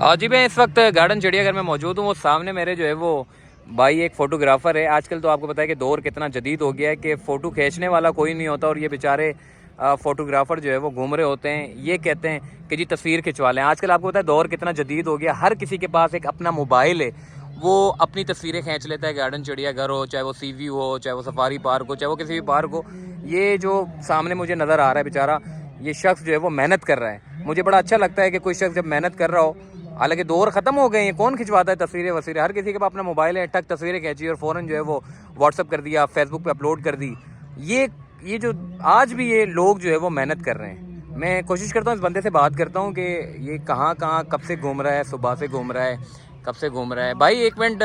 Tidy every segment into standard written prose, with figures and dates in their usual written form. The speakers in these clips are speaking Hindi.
जी मैं इस वक्त गार्डन चिड़ियाघर में मौजूद हूँ। वो सामने मेरे जो है वो भाई एक फ़ोटोग्राफ़र है। आजकल तो आपको पता है कि दौर कितना जदीद हो गया है कि फ़ोटो खींचने वाला कोई नहीं होता और ये बेचारे फ़ोटोग्राफ़र जो है वो घूम रहे होते हैं। ये कहते हैं कि जी तस्वीर खिंचवा लें। आजकल आपको पता है दौर कितना जदीद हो गया, हर किसी के पास एक अपना मोबाइल है, वो अपनी तस्वीरें खींच लेता है। गार्डन चिड़ियाघर हो, चाहे वो सी व्यू हो, चाहे वो सफारी पार्क हो, चाहे वो किसी भी पार्क हो। ये जो सामने मुझे नज़र आ रहा है बेचारा, ये शख्स जो है वो मेहनत कर रहा है। मुझे बड़ा अच्छा लगता है कि कोई शख्स जब मेहनत कर रहा हो। हालांकि दौर ख़त्म हो गए हैं, कौन खिंचवाता है तस्वीरें वसीरें, हर किसी के पास अपना मोबाइल है, टक तस्वीरें खींची और फ़ौरन जो है वो व्हाट्सअप कर दिया, फेसबुक पे अपलोड कर दी। ये जो आज भी ये लोग जो है वो मेहनत कर रहे हैं। मैं कोशिश करता हूँ इस बंदे से बात करता हूँ कि ये कहाँ कहाँ कब से घूम रहा है, सुबह से घूम रहा है, कब से घूम रहा है। भाई एक मिनट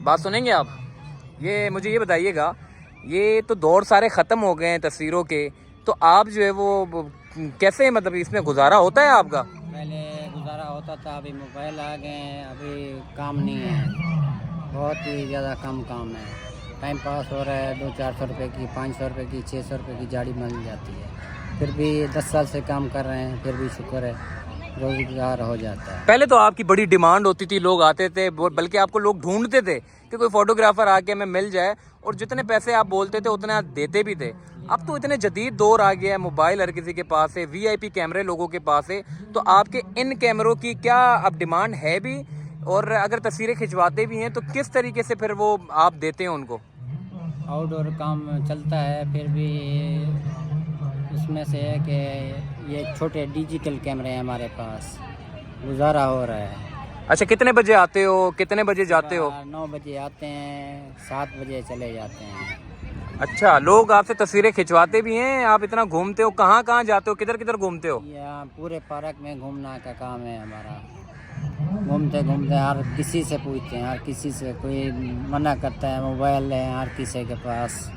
बात सुनेंगे आप? ये मुझे ये बताइएगा, ये तो दौर सारे ख़त्म हो गए हैं तस्वीरों के, तो आप जो है वो कैसे, मतलब इसमें गुजारा होता है आपका? पहले गुजारा होता था, अभी मोबाइल आ गए हैं, अभी काम नहीं है, बहुत ही ज़्यादा कम काम है। टाइम पास हो रहा है, 200-400 रुपये की, 500 रुपये की, 600 रुपये की झाड़ी मिल जाती है। फिर भी 10 साल से काम कर रहे हैं, फिर भी शुक्र है रोजगार हो जाता है। पहले तो आपकी बड़ी डिमांड होती थी, लोग आते थे, बल्कि आपको लोग ढूंढते थे कि कोई फोटोग्राफर आके हमें मिल जाए, और जितने पैसे आप बोलते थे उतने आप देते भी थे। अब तो इतने जदीद दौर आ गया है, मोबाइल हर किसी के पास है, वीआईपी कैमरे लोगों के पास है। तो आपके इन कैमरों की क्या अब डिमांड है भी, और अगर तस्वीरें खिंचवाते भी हैं तो किस तरीके से फिर वो आप देते हैं उनको? आउटडोर काम चलता है, फिर भी उसमें से है कि ये छोटे डिजिटल कैमरे हैं हमारे पास, गुजारा हो रहा है। अच्छा, कितने बजे आते हो, कितने बजे जाते हो? 9 बजे आते हैं, 7 बजे चले जाते हैं। अच्छा, लोग आपसे तस्वीरें खिंचवाते भी हैं? आप इतना घूमते हो, कहाँ कहाँ जाते हो, किधर किधर घूमते हो? यहाँ पूरे पार्क में घूमना का काम है हमारा। घूमते घूमते हर किसी से पूछते हैं, हर किसी से, कोई मना करता है, मोबाइल है हर किसी के पास,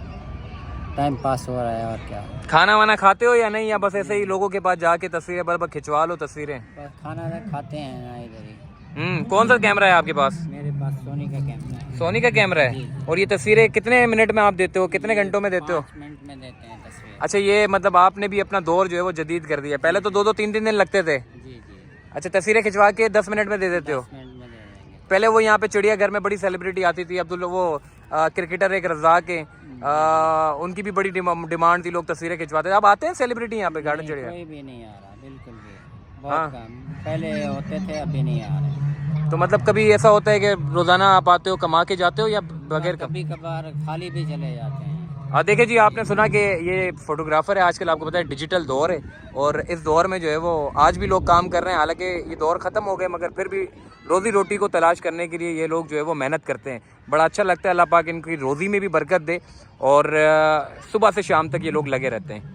टाइम पास हो रहा है और क्या। खाना वाना खाते हो या नहीं, या बस ऐसे ही लोगों के पास जाके तस्वीरें बस खिंचवा लो तस्वीरें? बस खाना खाते हैं ना इधर ही। कौन सा कैमरा है आपके पास? मेरे पास सोनी का कैमरा है। सोनी का कैमरा है। और ये तस्वीरें कितने मिनट में आप देते हो, कितने घंटों में देते हो? 5 मिनट में देते हैं तस्वीर। अच्छा, ये मतलब आपने भी अपना दौर जो है वो जदीद कर दिया। पहले तो 2-2 3-3 दिन लगते थे। जी जी। अच्छा, तस्वीरें खिंचवा के 10 मिनट में दे देते हो? 10 मिनट में दे देंगे। पहले वो यहाँ पे चिड़ियाघर में बड़ी सेलिब्रिटी आती थी, अब्दुल वो क्रिकेटर एक रज़ाक है, उनकी भी बड़ी डिमांड थी, लोग तस्वीरें खिंचवाते थे। अब आते हैं सेलिब्रिटी यहाँ पे गार्डन चिड़िया? कोई भी नहीं आ रहा, बिल्कुल भी। बहुत कम, पहले होते थे, अभी नहीं आ रहे। तो मतलब कभी ऐसा होता है कि रोजाना आप आते हो, कमा के जाते हो, या बगैर कभी कभार खाली भी चले जाते हैं। देखिए जी, आपने सुना कि ये फोटोग्राफर है। आजकल आपको पता है डिजिटल दौर है, और इस दौर में जो है वो आज भी लोग काम कर रहे हैं। हालांकि ये दौर ख़त्म हो गए, मगर फिर भी रोज़ी रोटी को तलाश करने के लिए ये लोग जो है वो मेहनत करते हैं। बड़ा अच्छा लगता है। अल्लाह पाक इनकी रोज़ी में भी बरकत दे, और सुबह से शाम तक ये लोग लगे रहते हैं।